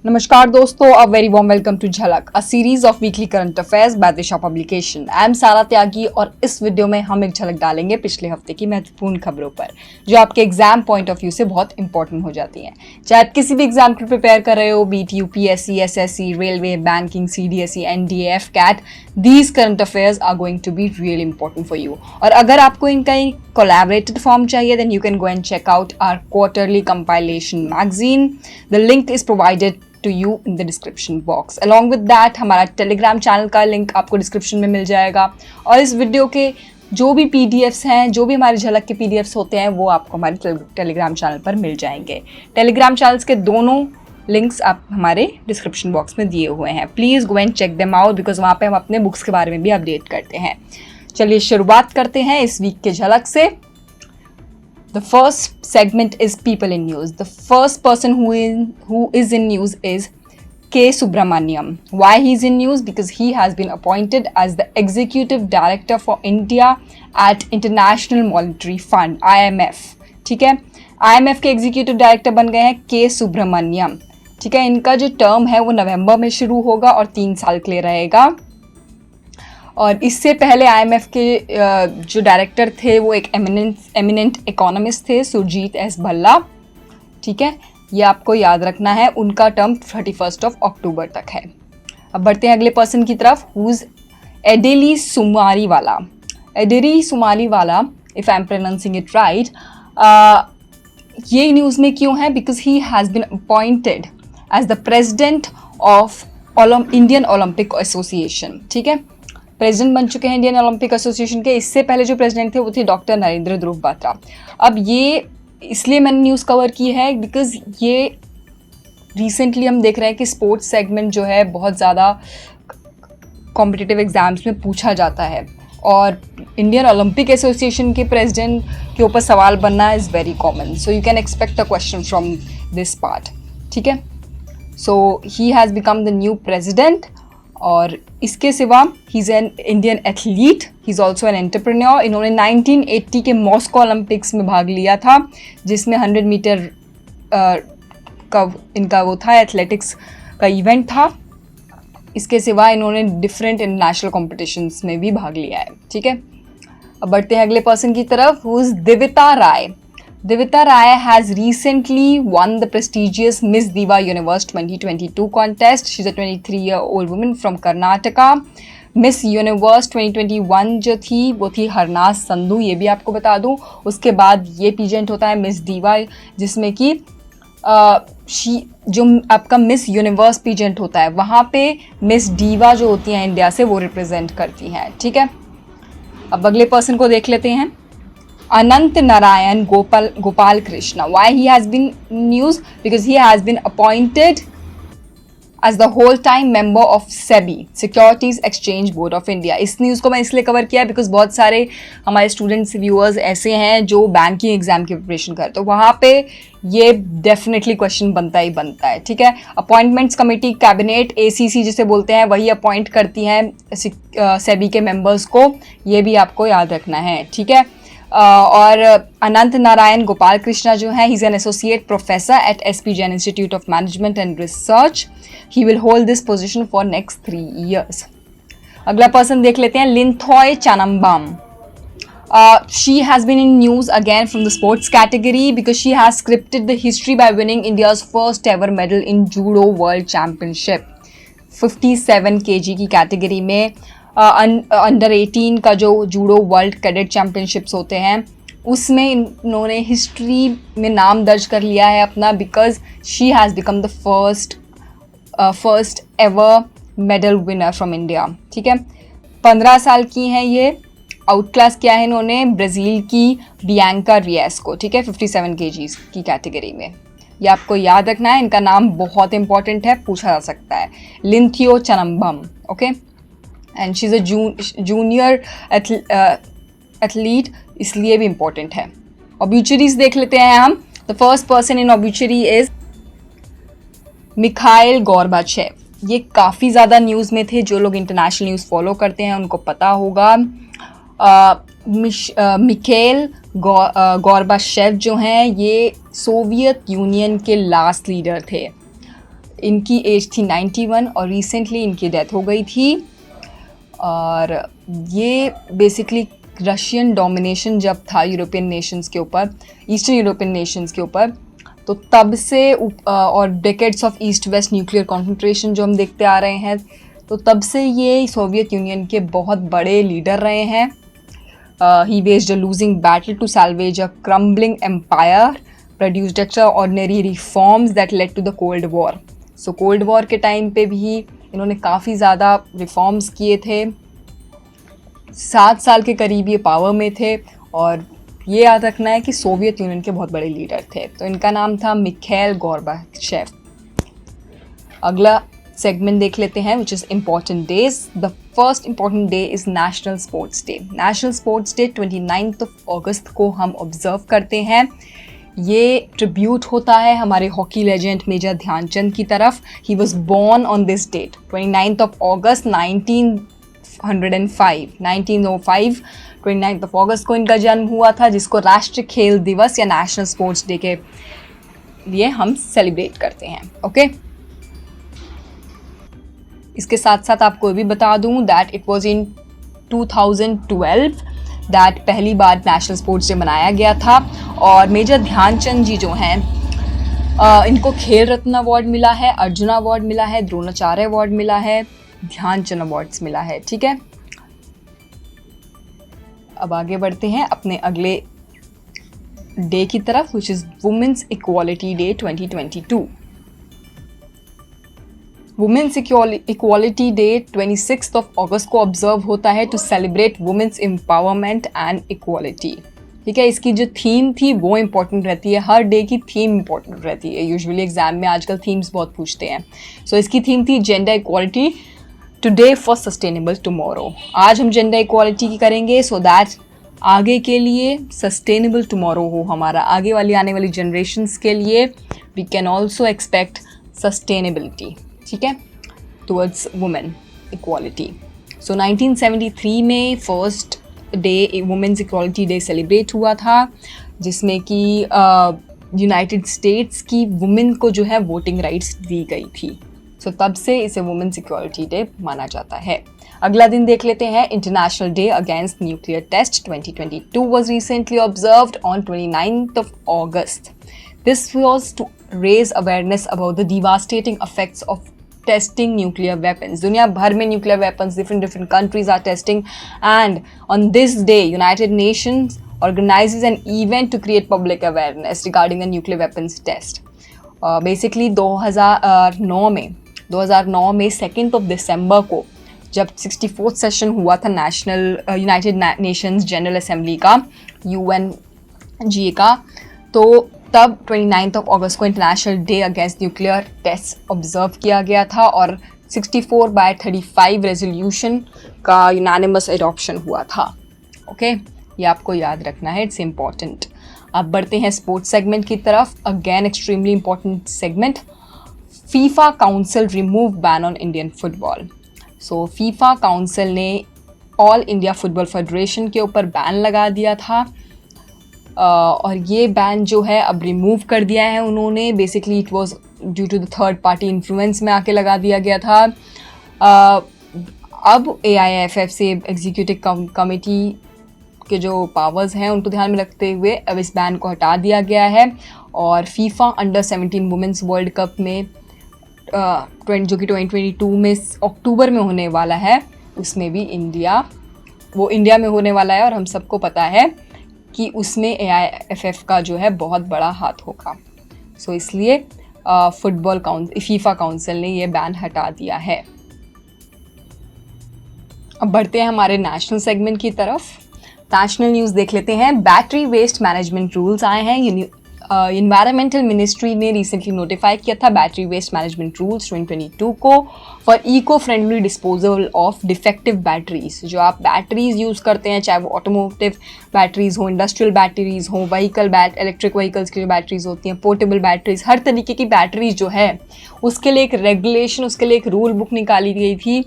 नमस्कार दोस्तों, a very warm welcome to Jhalak, a series of weekly current affairs by Disha publication. I am Sara Tyagi और इस video में हम एक झलक डालेंगे पिछले हफ्ते की महत्वपूर्ण खबरों पर जो आपके एग्जाम पॉइंट ऑफ व्यू से बहुत इंपॉर्टेंट हो जाती हैं। चाहे आप किसी भी एग्जाम को प्रिपेयर कर रहे हो, be it UPSC, SSC, railway, banking, CDSE, NDA, AFCAT, these current affairs are going to be really important for you. और अगर आपको इनका collaborated form चाहिए, then you can go and check out our quarterly compilation magazine. The link is provided to you in the description box. Along with that, हमारा Telegram channel का link आपको description में मिल जाएगा और इस वीडियो के जो भी पीडीएफ्स हैं, जो भी हमारी झलक के पीडीएफ्स होते हैं, वो आपको हमारे टेलीग्राम चैनल पर मिल जाएंगे। टेलीग्राम चैनल्स के दोनों लिंक्स आप हमारे डिस्क्रिप्शन बॉक्स में दिए हुए हैं। Please go and check them out because वहाँ पे हम अपने बुक्स के बारे में भी अपडेट करते हैं। चलिए शुरुआत करते हैं इस वीक के झलक से। The first segment is people in news. The first person who is in news is K. Subramaniam. Why he is in news? Because he has been appointed as the Executive Director for India at International Monetary Fund (IMF). ठीक है, IMF के executive director बन गए हैं के सुब्रमण्यम। ठीक है, इनका जो टर्म है वो नवंबर में शुरू होगा और 3 साल के लिए रहेगा। और इससे पहले आईएमएफ के जो डायरेक्टर थे वो एक एमिनेंट इकोनॉमिस्ट थे, सुरजीत एस भल्ला। ठीक है, ये आपको याद रखना है। उनका टर्म 31 अक्टूबर तक है। अब बढ़ते हैं अगले पर्सन की तरफ, who's Adille Sumariwala. Adille Sumariwala, if I am pronouncing it right, ये न्यूज़ में क्यों है? Because he has been appointed as the president of Indian Olympic Association. ठीक है, प्रेसिडेंट बन चुके हैं इंडियन ओलंपिक एसोसिएशन के। इससे पहले जो प्रेसिडेंट थे वो थे डॉक्टर नरेंद्र ध्रुव बात्रा। अब ये इसलिए मैंने न्यूज़ कवर की है बिकॉज ये रिसेंटली हम देख रहे हैं कि स्पोर्ट्स सेगमेंट जो है बहुत ज़्यादा कॉम्पिटिटिव एग्जाम्स में पूछा जाता है और इंडियन ओलंपिक एसोसिएशन के प्रेसिडेंट के ऊपर सवाल बनना is very common, so you can expect a question from this part. ठीक है, so he has become the new president. और इसके सिवा he is an Indian athlete, he is also an entrepreneur. इन्होंने 1980 के मॉस्को ओलंपिक्स में भाग लिया था जिसमें 100 मीटर का इनका वो था, एथलेटिक्स का इवेंट था। इसके सिवा इन्होंने डिफरेंट इंटरनेशनल कॉम्पिटिशन्स में भी भाग लिया है। ठीक है, अब बढ़ते हैं अगले पर्सन की तरफ, who is Divita Rai. Divita Rai has recently won the prestigious Miss Diva Universe 2022 contest. She's a 23-year-old woman from Karnataka. Miss Universe 2021 जो थी वो थी हरनाज संधू, ये भी आपको बता दूं। उसके बाद ये पीजेंट होता है मिस दीवा, जिसमें कि जो आपका मिस यूनिवर्स पीजेंट होता है वहाँ पे मिस दीवा जो होती हैं इंडिया से वो रिप्रेजेंट करती हैं। ठीक है, अब अगले पर्सन को देख लेते हैं, Anant Narayan Gopal Krishna. Why he has been news? Because he has been appointed as the whole time member of SEBI, Securities Exchange Board of India. इस न्यूज़ को मैं इसलिए कवर किया बिकॉज बहुत सारे हमारे स्टूडेंट्स व्यूअर्स ऐसे हैं जो बैंकिंग एग्जाम की प्रिपरेशन करते हैं, तो वहाँ पे ये डेफिनेटली क्वेश्चन बनता ही बनता है। ठीक है, अपॉइंटमेंट्स कमेटी कैबिनेट ACC जिसे बोलते हैं वही अपॉइंट करती हैं SEBI के मेंबर्स को, ये भी आपको याद रखना है। ठीक है, और अनंत नारायण गोपाल कृष्णा जो है, ही is an associate professor at SP Jain institute of management and research. He will hold this position for next 3 years। अगला पर्सन देख लेते हैं, लिंथॉय चनम्बम। She has been in news again from the sports category because she has scripted the history by winning India's first ever medal in Judo World Championship 57 kg की category में। Under 18 का जो judo world cadet championships होते हैं उसमें इन्होंने history में नाम दर्ज कर लिया है अपना, because she has become the first ever medal winner from India. ठीक है, 15 साल की हैं ये। आउट क्लास किया है इन्होंने ब्राज़ील की बियांका रियस को। ठीक है, 57 kg की कैटेगरी में। ये आपको याद रखना है, इनका नाम बहुत इंपॉर्टेंट है, पूछा जा सकता है, Linthoi Chanambam. Okay, and she is a junior athlete, इसलिए भी इम्पोर्टेंट है। ऑब्यूचरीज देख लेते हैं हम। The first person in obituary is Mikhail Gorbachev. ये काफ़ी ज़्यादा न्यूज़ में थे, जो लोग इंटरनेशनल न्यूज़ फॉलो करते हैं उनको पता होगा। मिखाइल गोर्बाचेव जो हैं ये सोवियत यूनियन के लास्ट लीडर थे। इनकी एज थी 91 और रिसेंटली इनकी डेथ हो गई थी। और ये बेसिकली रशियन डोमिनेशन जब था यूरोपियन नेशंस के ऊपर, ईस्टर्न यूरोपियन नेशंस के ऊपर, तो तब से और decades of east west nuclear concentration जो हम देखते आ रहे हैं, तो तब से ये सोवियत यूनियन के बहुत बड़े लीडर रहे हैं। He waged a losing battle to salvage a crumbling empire, produced extraordinary reforms that led to the cold war. So cold war के टाइम पे भी इन्होंने काफ़ी ज़्यादा रिफॉर्म्स किए थे। 7 साल के करीब ये पावर में थे और ये याद रखना है कि सोवियत यूनियन के बहुत बड़े लीडर थे। तो इनका नाम था मिखाइल गोर्बाचेव। अगला सेगमेंट देख लेते हैं, which is important days. The first important day is national sports day. National sports day 29 अगस्त को हम ऑब्जर्व करते हैं। ये ट्रिब्यूट होता है हमारे हॉकी लेजेंड मेजर ध्यानचंद की तरफ। He was born on this date 29 August 1905 29 अगस्त को इनका जन्म हुआ था, जिसको राष्ट्रीय खेल दिवस या नेशनल स्पोर्ट्स डे के लिए हम सेलिब्रेट करते हैं। ओके, इसके साथ साथ आपको भी बता दूं that it was in 2012 that पहली बार नेशनल स्पोर्ट्स डे मनाया गया था। और मेजर ध्यानचंद जी जो हैं, इनको खेल रत्न अवार्ड मिला है, अर्जुन अवार्ड मिला है, द्रोणाचार्य अवार्ड मिला है, ध्यानचंद अवार्ड्स मिला है। ठीक है, अब आगे बढ़ते हैं अपने अगले डे की तरफ, which is women's equality day 2022। Women's equality day 26 अगस्त को ऑब्जर्व होता है to celebrate women's empowerment and equality. ठीक है, इसकी जो थीम थी वो इम्पॉर्टेंट रहती है, हर डे की थीम इम्पॉर्टेंट रहती है। यूजुअली एग्जाम में आजकल थीम्स बहुत पूछते हैं। सो इसकी थीम थी gender equality today for sustainable tomorrow. आज हम जेंडर इक्वालिटी की करेंगे सो दैट आगे के लिए सस्टेनेबल टुमारो हो, हमारा आगे वाली आने वाली जनरेशन्स के लिए we can also expect sustainability. ठीक है, टुवर्ड्स वुमेन इक्वालिटी। सो 1973 में first day women's equality day celebrate हुआ था, जिसमें कि यूनाइटेड स्टेट्स की वुमेन को जो है वोटिंग राइट्स दी गई थी। सो तब से इसे वुमेन्स इक्वालिटी डे माना जाता है। अगला दिन देख लेते हैं, international day against nuclear test 2022 was recently observed on 29th August. This was to raise awareness about the devastating effects of testing nuclear weapons. दुनिया भर में nuclear weapons different countries are testing, and on this day United Nations organizes an event to create public awareness regarding the nuclear weapons test. Basically 2009 में 2nd of December को जब 64th session हुआ था national united nations general assembly का, UNGA का, तो तब 29 अगस्त को international day against nuclear test observe किया गया था और 64/35 रेजोल्यूशन का यूनानिमस एडॉप्शन हुआ था। ओके, ये आपको याद रखना है, इट्स इम्पॉर्टेंट। अब बढ़ते हैं स्पोर्ट्स सेगमेंट की तरफ। Again extremely important segment, FIFA council remove ban on Indian football. So FIFA council ने ऑल इंडिया फुटबॉल फेडरेशन के ऊपर बैन लगा दिया था, और ये बैन जो है अब रिमूव कर दिया है उन्होंने। Basically it was due to the third party influence में आके लगा दिया गया था। अब AIFF से एग्जीक्यूटिव कमेटी के जो पावर्स हैं उनको ध्यान में रखते हुए अब इस बैन को हटा दिया गया है, और FIFA under 17 women's world cup में जो कि 2022 में अक्टूबर में होने वाला है, उसमें भी इंडिया में होने वाला है, और हम सबको पता है कि उसमें AIFF का जो है बहुत बड़ा हाथ होगा। सो इसलिए फीफा काउंसिल ने ये बैन हटा दिया है। अब बढ़ते हैं हमारे नेशनल सेगमेंट की तरफ। नेशनल न्यूज़ देख लेते हैं। बैटरी वेस्ट मैनेजमेंट रूल्स आए हैं। इन्वायरमेंटल मिनिस्ट्री ने रिसेंटली नोटिफाई किया था बैटरी वेस्ट मैनेजमेंट रूल्स 2022 को for eco friendly disposal of defective batteries. जो आप बैटरीज यूज़ करते हैं, चाहे वो ऑटोमोटिव बैटरीज हो, इंडस्ट्रियल बैटरीज हो, इलेक्ट्रिक व्हीकल्स की जो बैटरीज होती हैं, पोर्टेबल बैटरीज, हर तरीके की बैटरीज जो है उसके लिए एक रेगुलेशन, उसके लिए एक रूल बुक निकाली गई थी।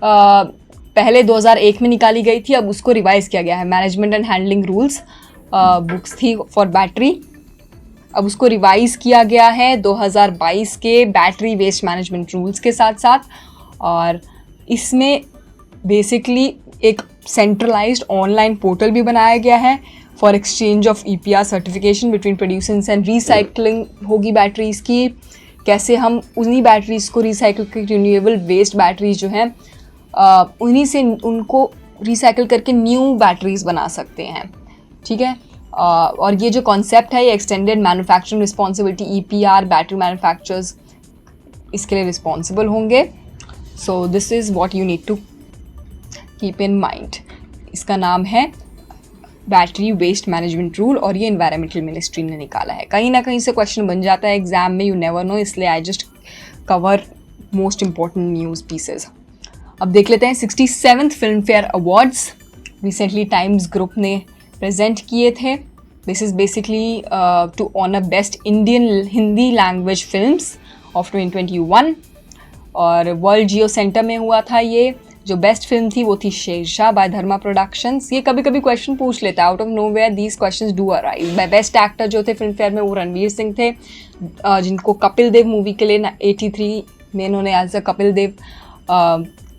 पहले 2001 में निकाली गई थी, अब उसको रिवाइज किया गया है। Management and handling rules books थी फॉर बैटरी, अब उसको रिवाइज किया गया है 2022 के बैटरी वेस्ट मैनेजमेंट रूल्स के साथ साथ, और इसमें बेसिकली एक सेंट्रलाइज्ड ऑनलाइन पोर्टल भी बनाया गया है for exchange of EPR certification between producers and recycling होगी बैटरीज़ की। कैसे हम उन्हीं बैटरीज़ को रिसाइकिल कर, रिन्यूएबल वेस्ट बैटरीज जो हैं उन्हीं से उनको रिसाइकिल करके न्यू बैटरीज बना सकते हैं, ठीक है। और ये जो कॉन्सेप्ट है ये extended manufacturing responsibility EPR battery manufacturers इसके लिए रिस्पॉन्सिबल होंगे। So this is what you need to keep in mind. इसका नाम है बैटरी वेस्ट मैनेजमेंट रूल और ये एनवायरमेंटल मिनिस्ट्री ने निकाला है। कहीं ना कहीं से क्वेश्चन बन जाता है एग्जाम में, यू नेवर नो, इसलिए I just cover most important news pieces. अब देख लेते हैं 67th Filmfare awards recently Times group ने प्रेजेंट किए थे। This is basically to honour best Indian Hindi language films of 2021 और वर्ल्ड जियो सेंटर में हुआ था। ये जो बेस्ट फिल्म थी वो थी शेरशाह बाय धर्मा प्रोडक्शंस। ये कभी कभी क्वेश्चन पूछ लेता है out of nowhere, these questions do arise. Best actor जो थे फिल्म फेयर में वो रणवीर सिंह थे, जिनको कपिल देव मूवी के लिए 83 में इन्होंने एज अ कपिल देव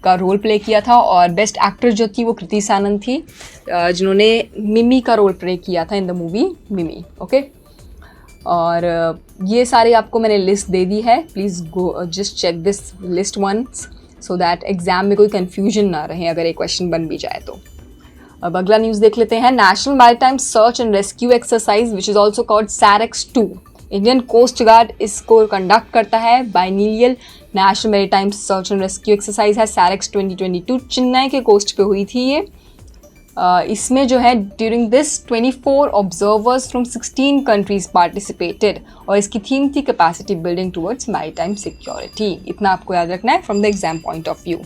का रोल प्ले किया था। और बेस्ट एक्टर जो थी वो कृति सानंद थी, जिन्होंने मिमी का रोल प्ले किया था in the movie Mimi. Okay, और ये सारे आपको मैंने लिस्ट दे दी है, please go just check this list once so that exam में कोई कन्फ्यूजन ना रहे अगर एक क्वेश्चन बन भी जाए तो। अब अगला न्यूज़ देख लेते हैं। National maritime search and rescue exercise which is also called SAREX-2, Indian coast guard इसको कंडक्ट करता है। Biennial national maritime search and rescue exercise है SAREX 2022, चेन्नई के कोस्ट पे हुई थी ये। इसमें जो है during this 24 observers from 16 countries participated और इसकी थीम थी capacity building towards maritime security. इतना आपको याद रखना है from the exam point of view.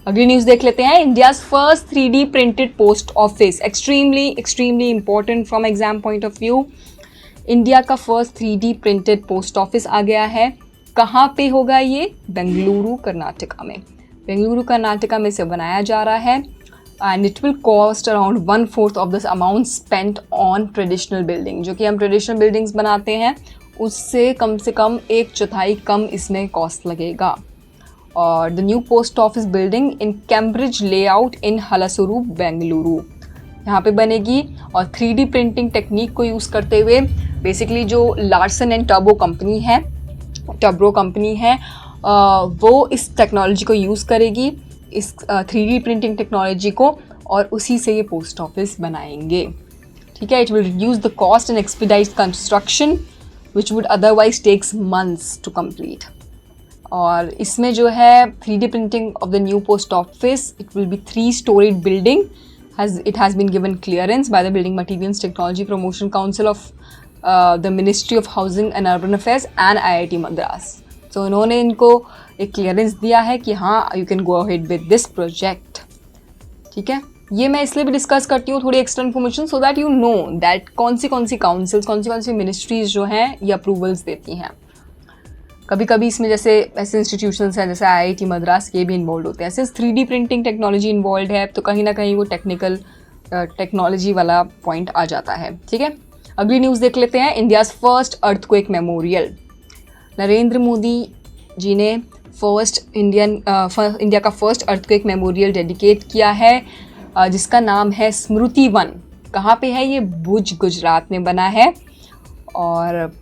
अगली न्यूज़ देख लेते हैं। India's first 3D printed post office, extremely important from exam point of view. India का first 3D printed post office आ गया है। कहाँ पे होगा ये? बेंगलुरु कर्नाटका में। बेंगलुरु कर्नाटका में से बनाया जा रहा है and it will cost around 1/4 of this amount spent on traditional building. जो कि हम ट्रेडिशनल बिल्डिंग्स बनाते हैं उससे कम से कम 1/4 कम इसमें कॉस्ट लगेगा। और the new post office building in Cambridge layout in Halasuru Bengaluru यहाँ पे बनेगी। और 3D प्रिंटिंग टेक्निक को यूज़ करते हुए बेसिकली जो लार्सन एंड टर्बो कंपनी है वो इस टेक्नोलॉजी को यूज़ करेगी, इस 3D प्रिंटिंग टेक्नोलॉजी को, और उसी से ये पोस्ट ऑफिस बनाएंगे, ठीक है। It will reduce the cost and expedite construction which would otherwise takes months to complete. और इसमें जो है 3D printing of the new post office, it will be 3-storied building. It has been given clearance by the Building Materials Technology Promotion Council of the Ministry of Housing and Urban Affairs and IIT Madras. So इन्होंने इनको एक clearance दिया है कि हाँ you can go ahead with this project, ठीक है। ये मैं इसलिए भी डिस्कस करती हूँ थोड़ी extra information so that you know that कौन सी काउंसिल्स, कौन सी मिनिस्ट्रीज जो हैं ये अप्रूवल्स देती हैं। कभी कभी इसमें जैसे ऐसे इंस्टीट्यूशंस हैं जैसे IIT मद्रास, ये भी इन्वॉल्व होते हैं। Since 3D printing technology involve है तो कहीं ना कहीं वो टेक्निकल टेक्नोलॉजी वाला पॉइंट आ जाता है, ठीक है। अगली न्यूज़ देख लेते हैं। India's first earthquake memorial, Narendra Modi ji ने इंडिया का फर्स्ट अर्थक्वेक मेमोरियल डेडिकेट किया है, जिसका नाम है स्मृति वन। कहाँ पे है ये? भुज, गुजरात में बना है। और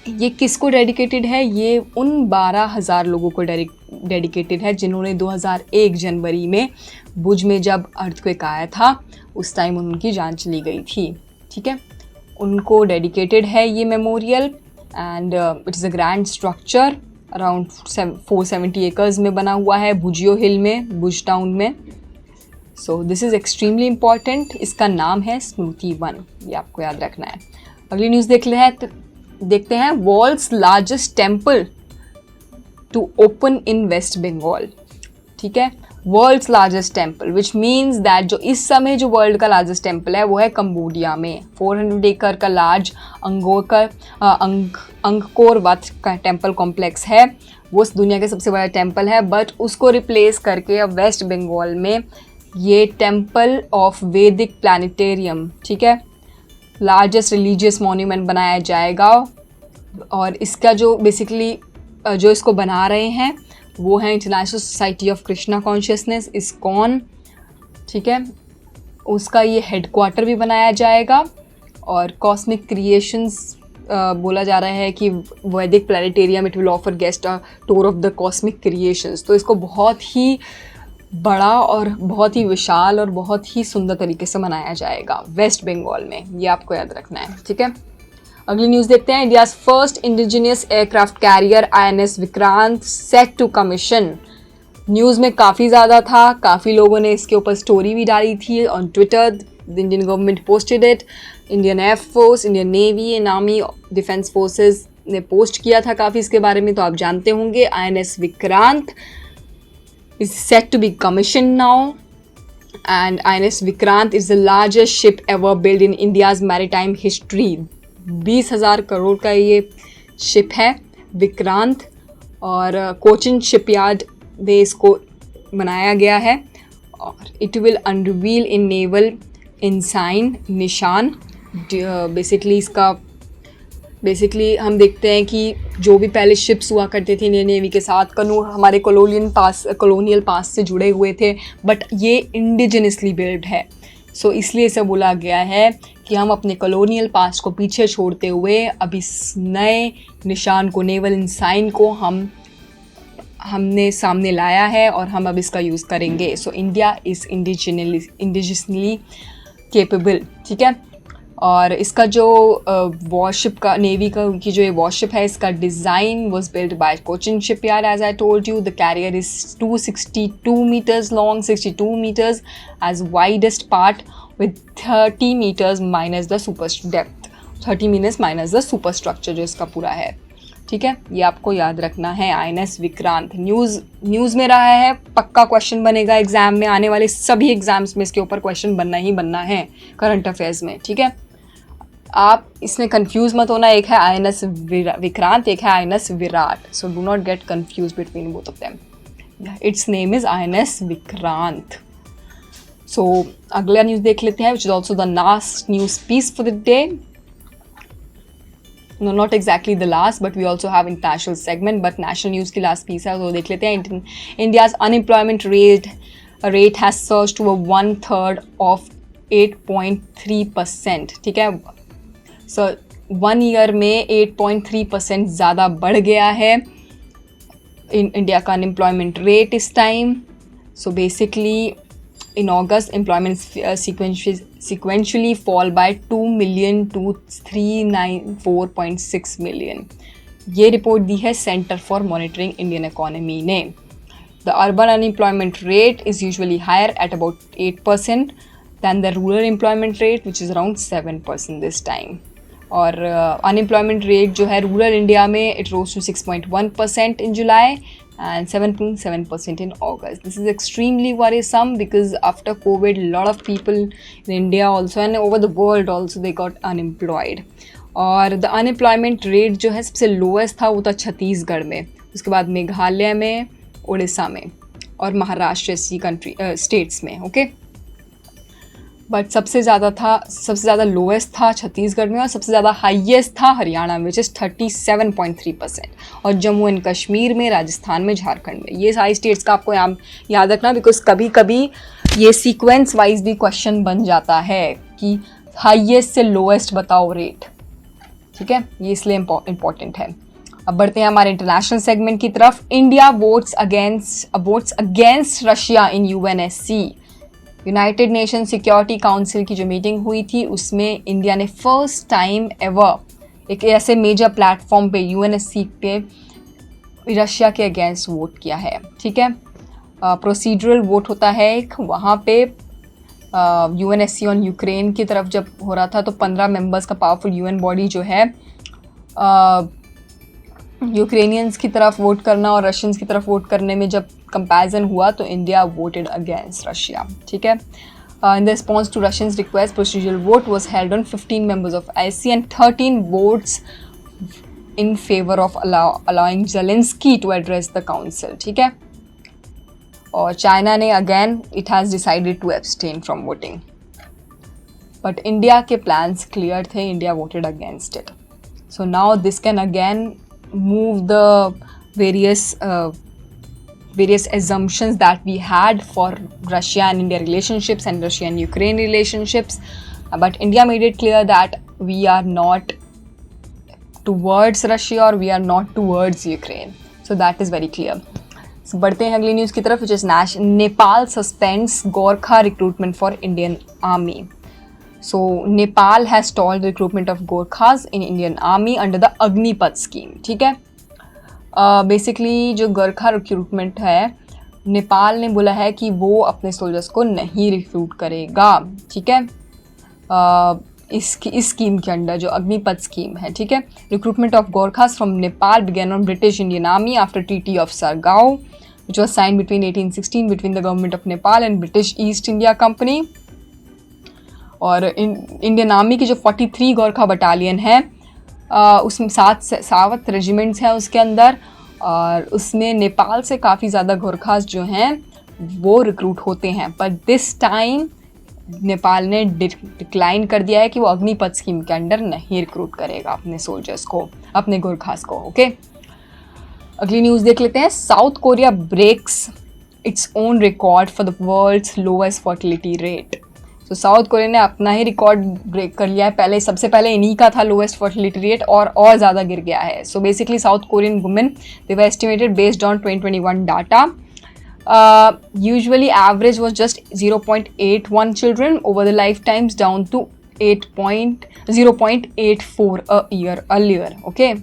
ये किसको डेडिकेटेड है? ये उन 12,000 लोगों को डेडिकेटेड है जिन्होंने 2001 जनवरी में भुज में जब अर्थक्वेक आया था उस टाइम उनकी जान चली गई थी, ठीक है। उनको डेडिकेटेड है ये memorial and it is a grand structure around 470 acres में बना हुआ है भुजियो हिल में, भुज टाउन में। सो दिस इज़ एक्सट्रीमली इम्पॉर्टेंट। इसका नाम है स्मृति वन, ये आपको याद रखना है। अगली न्यूज़ देखते हैं। World's largest temple to open in West Bengal, ठीक है। World's largest temple which means that जो इस समय जो वर्ल्ड का लार्जेस्ट टेम्पल है वो है कंबोडिया में। 400 एकड़ का लार्ज अंगकोर वत का टेम्पल कॉम्प्लेक्स है, वो दुनिया का सबसे बड़ा टेम्पल है। बट उसको रिप्लेस करके अब वेस्ट बंगाल में ये टेम्पल ऑफ वैदिक प्लानिटेरियम, ठीक है, लार्जेस्ट रिलीजियस मॉन्यूमेंट बनाया जाएगा। और इसका जो बेसिकली जो इसको बना रहे हैं वो है international society of Krishna consciousness, ISKCON, ठीक है। उसका ये हेडक्वार्टर भी बनाया जाएगा। और कॉस्मिक क्रिएशंस बोला जा रहा है कि वैदिक planetarium it will offer guest a tour of the cosmic creations. तो इसको बहुत ही बड़ा और बहुत ही विशाल और बहुत ही सुंदर तरीके से मनाया जाएगा वेस्ट बंगाल में, ये आपको याद रखना है, ठीक है। अगली न्यूज़ देखते हैं। India's first indigenous aircraft carrier INS Vikrant set to commission. News में काफ़ी ज़्यादा था, काफ़ी लोगों ने इसके ऊपर स्टोरी भी डाली थी on Twitter. The Indian government posted it. Indian air force, Indian navy and army defence forces ने पोस्ट किया था काफ़ी इसके बारे में, तो आप जानते होंगे। INS Vikrant is set to be commission now and INS Vikrant is the largest ship ever build in India's maritime history. 20,000 crore का ये शिप है विक्रांत, और कोचिन शिपयार्ड में इसको बनाया गया है। और it will unveil in naval ensign निशान। बेसिकली हम देखते हैं कि जो भी पहले शिप्स हुआ करते थे इंडियन नेवी के साथ हमारे कॉलोनियल पास से जुड़े हुए थे, बट ये इंडिजिनसली बिल्ड है। सो इसलिए इसे बोला गया है कि हम अपने कॉलोनियल पास्ट को पीछे छोड़ते हुए अब इस नए निशान को, नेवल इंसाइन को हमने सामने लाया है और हम अब इसका यूज़ करेंगे। So India is indigenously capable, ठीक है। और इसका जो वॉरशिप का नेवी का की जो ये वॉरशिप है, इसका design was build by Cochin shipyard as I told you. The carrier is 262 meters long, 62 meters as widest part with 30 meters minus the super depth, 30 meters minus the super structure जो इसका पूरा है, ठीक है। ये आपको याद रखना है। INS विक्रांत न्यूज़ में रहा है, पक्का क्वेश्चन बनेगा एग्जाम में, आने वाले सभी एग्जाम्स में इसके ऊपर क्वेश्चन बनना ही बनना है करंट अफेयर्स में, ठीक है। आप इसमें कंफ्यूज मत होना, एक है INS विक्रांत, एक है INS Viraat. So do not get confuse between both of them. It's name is INS Vikrant. So अगला न्यूज़ देख लेते हैं, which is also the last news piece for the day. No, not exactly the last, but we also have international segment, but national news की last piece है, तो देख लेते हैं। India's unemployment rate has surged to a 1/3 of 8.3%, ठीक है। So 1 year में 8.3% ज़्यादा बढ़ गया है इंडिया का अनएम्प्लॉयमेंट रेट इस time. So basically in August, employment sequentially fall by 2 million to 394.6 million. ये रिपोर्ट दी है centre for monitoring Indian economy ने। The urban unemployment rate is usually higher at about 8% than the rural employment rate which is around 7% this time. और unemployment rate जो है rural India में it rose to 6.1% in July and 7.7% in August. This is extremely worrisome because after COVID, a lot of people in India also and over the world also they got unemployed. और the unemployment rate जो है सबसे lowest था वो था छत्तीसगढ़ में, उसके बाद मेघालय में, उड़ीसा में और महाराष्ट्र जैसी स्टेट्स में, ओके। बट सबसे ज़्यादा लोएस्ट था छत्तीसगढ़ में और सबसे ज़्यादा हाईएस्ट था हरियाणा में, विच इज़ 37.3%, और जम्मू एंड कश्मीर में, राजस्थान में, झारखंड में। ये सारी स्टेट्स का आपको याद रखना, बिकॉज कभी कभी ये सीक्वेंस वाइज भी क्वेश्चन बन जाता है कि हाईएस्ट से लोएस्ट बताओ रेट, ठीक है। ये इसलिए इम्पॉर्टेंट है। अब बढ़ते हैं हमारे इंटरनेशनल सेगमेंट की तरफ। इंडिया वोट्स अगेंस्ट रशिया इन UNSC। United nation security council की जो मीटिंग हुई थी उसमें इंडिया ने फर्स्ट टाइम एवर एक ऐसे मेजर प्लेटफॉर्म पे UNSC पे रशिया के अगेंस्ट वोट किया है, ठीक है। प्रोसीड्यूरल वोट होता है एक, वहाँ पे UNSC ऑन यूक्रेन की तरफ जब हो रहा था तो 15 मेंबर्स का पावरफुल UN बॉडी जो है यूक्रेनियंस की तरफ वोट करना और रशियंस की तरफ वोट करने में जब कंपैरिजन हुआ तो इंडिया वोटेड अगेंस्ट रशिया, ठीक है। In the response to Russians request procedural vote was held on 15 members of IC and 13 votes in favour of allowing Zelensky to address the council, ठीक है। और चाइना ने again it has decided to abstain from voting. But India के plans clear थे, India voted against it. So now this can again move the various assumptions that we had for Russia and India relationships and Russia and Ukraine relationships, but India made it clear that we are not towards Russia or we are not towards Ukraine. So that is very clear. So बढ़ते हैं अगली news की तरफ, which is Nepal suspends Gorkha recruitment for Indian Army. So Nepal has stalled the recruitment of Gorkhas in Indian Army under the Agnipath scheme. ठीक है, basically जो Gorkha recruitment है, नेपाल ने बोला है कि वो अपने सोल्जर्स को नहीं रिक्रूट करेगा. ठीक है, इस स्कीम के अंडर जो अग्निपथ स्कीम है. ठीक है, recruitment of Gorkhas from Nepal began on British Indian army after treaty of Sargaon which was sign between 1816 between the government of Nepal and British East India company. और इंडियन आर्मी की जो 43 गोरखा बटालियन है, उसमें 7 रेजिमेंट्स हैं उसके अंदर, और उसमें नेपाल से काफ़ी ज़्यादा गोरखास जो हैं वो रिक्रूट होते हैं. पर दिस टाइम नेपाल ने डिक्लाइन कर दिया है कि वो अग्निपथ स्कीम के अंडर नहीं रिक्रूट करेगा अपने सोल्जर्स को, अपने गोरखास को. ओके, अगली न्यूज़ देख लेते हैं. South Korea breaks its own record for the world's lowest fertility rate. तो साउथ कोरिया ने अपना ही रिकॉर्ड ब्रेक कर लिया है. सबसे पहले इन्हीं का था लोएस्ट फर्टिलिटी रेट, और ज़्यादा गिर गया है. So basically south Korean women they were estimated based on 2021 data. Usually average was just 0.81 children over the lifetimes, down to 0.84 a year earlier. Okay,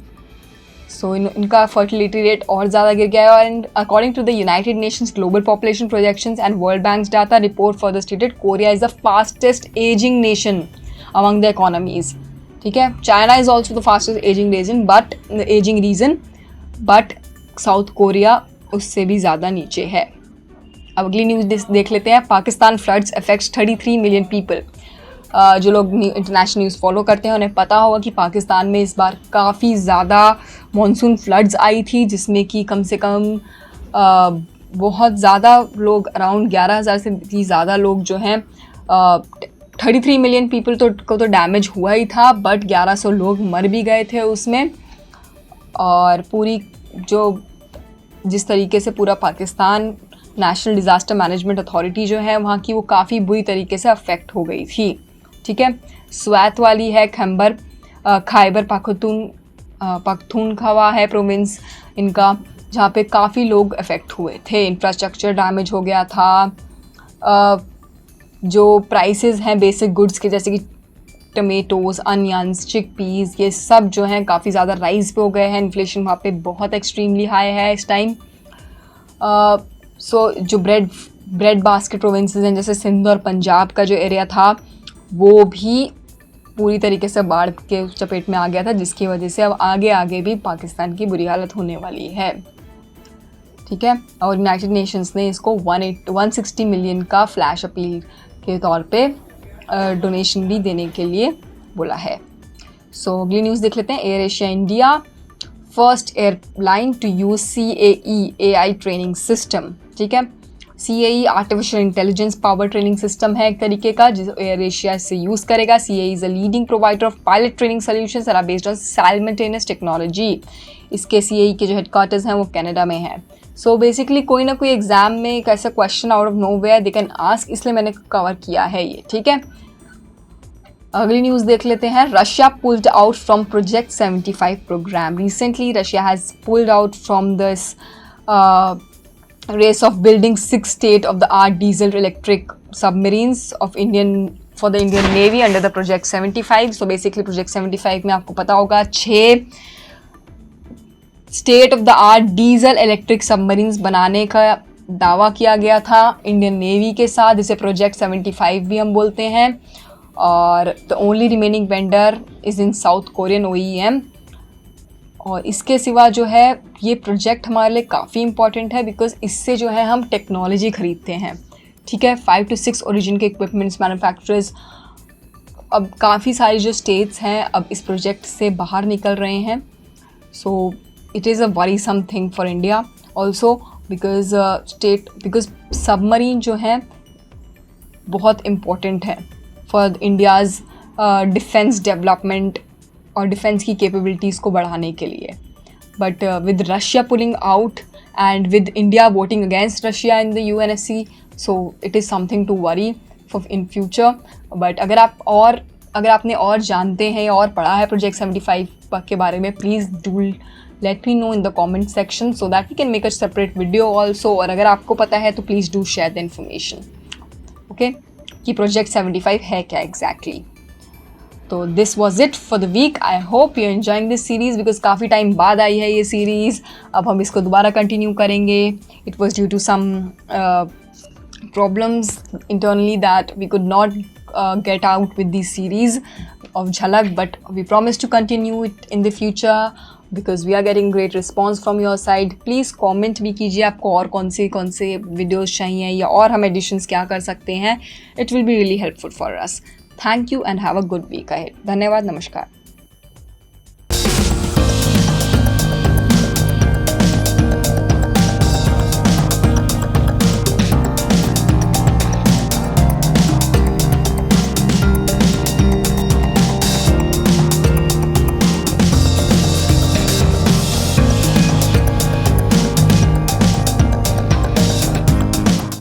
so इनका fertility rate और ज़्यादा गिर गया है. और according to the United Nations Global Population Projections and World Bank's data report further stated, Korea is the fastest aging nation among the economies. ठीक है, China is also the fastest aging region, but South Korea उससे भी ज़्यादा नीचे है. अब अगली news देख लेते हैं. Pakistan floods affects 33 million people. जो लोग इंटरनेशनल न्यूज़ फॉलो करते हैं उन्हें पता होगा कि पाकिस्तान में इस बार काफ़ी ज़्यादा मॉनसून फ्लड्स आई थी, जिसमें कि कम से कम बहुत ज़्यादा लोग, अराउंड 11,000 से भी ज़्यादा लोग जो हैं, 33 मिलियन पीपल को तो डैमेज हुआ ही था, बट 1100 लोग मर भी गए थे उसमें. और पूरी जिस तरीके से पूरा Pakistan national disaster management authority जो है वहाँ की, वो काफ़ी बुरी तरीके से अफेक्ट हो गई थी. ठीक है, स्वैत वाली है खैबर पख्तूनख्वा है प्रोविंस इनका, जहाँ पे काफ़ी लोग अफेक्ट हुए थे. इंफ्रास्ट्रक्चर डैमेज हो गया था. जो प्राइसेस हैं बेसिक गुड्स के, जैसे कि टमेटोज़, अनियंस, चिकपीज़, ये सब जो हैं काफ़ी ज़्यादा राइज पे हो गए हैं. इन्फ्लेशन वहाँ पे बहुत एक्सट्रीमली हाई है इस टाइम. सो जो ब्रेड बास्केट प्रोविंसेस हैं, जैसे सिंध और पंजाब का जो एरिया था, वो भी पूरी तरीके से बाढ़ के चपेट में आ गया था, जिसकी वजह से अब आगे भी पाकिस्तान की बुरी हालत होने वाली है. ठीक है, और यूनाइटेड नेशंस ने इसको 160 मिलियन का फ्लैश अपील के तौर पे डोनेशन भी देने के लिए बोला है. सो अगली न्यूज़ देख लेते हैं. Air Asia India first airline to use CAE AI training system. ठीक है, CAE artificial intelligence power training system है एक तरीके का, जिसे एयर एशिया से यूज़ करेगा. CAE is a leading provider of pilot training solutions that are based on simultaneous technology. इसके CAE के जो हेडक्वार्टर्स हैं वो कनाडा में हैं. सो बेसिकली कोई ना कोई एग्जाम में एक ऐसा question out of nowhere they can ask, इसलिए मैंने कवर किया है ये. ठीक है, अगली न्यूज़ देख लेते हैं. Russia pulled out from project 75 program. Recently Russia has pulled out from this race of building 6 state-of-the-art diesel electric submarines for the Indian Navy under the Project 75. So basically Project 75 में आपको पता होगा 6 state-of-the-art diesel electric submarines बनाने का दावा किया गया था इंडियन नेवी के साथ, जिसे Project 75 भी हम बोलते हैं. और the only remaining vendor is in South Korean OEM. और इसके सिवा जो है ये प्रोजेक्ट हमारे लिए काफ़ी इंपॉर्टेंट है, बिकॉज इससे जो है हम टेक्नोलॉजी ख़रीदते हैं. ठीक है, 5 to 6 ओरिजिन के इक्विपमेंट्स मैन्युफैक्चरर्स, अब काफ़ी सारी जो स्टेट्स हैं अब इस प्रोजेक्ट से बाहर निकल रहे हैं. So it is a worrisome thing for India also, because submarine जो है बहुत इम्पॉर्टेंट है फॉर इंडियाज़ डिफेंस डेवलपमेंट और डिफेंस की कैपेबिलिटीज़ को बढ़ाने के लिए. But with Russia pulling out and with India voting against Russia in the UNSC, so it is something to worry for in future. But अगर आपने और जानते हैं और पढ़ा है प्रोजेक्ट 75 के बारे में, please do let me know in the comment section so that we can make a separate video also. और अगर आपको पता है तो please do share the information, okay, कि प्रोजेक्ट 75 है क्या एग्जैक्टली. तो this was it for the week. I hope you enjoying this series because काफ़ी टाइम बाद आई है ये सीरीज़. अब हम इसको दोबारा कंटिन्यू करेंगे. It was due to some problems internally that we could not get out with this series of Jhalak, but we promise to continue it in the future because we are getting great response from your side. Please comment भी कीजिए आपको और कौन से videos चाहिए या और हम additions क्या कर सकते हैं. It will be really helpful for us. Thank you and have a good week ahead. धन्यवाद, नमस्कार.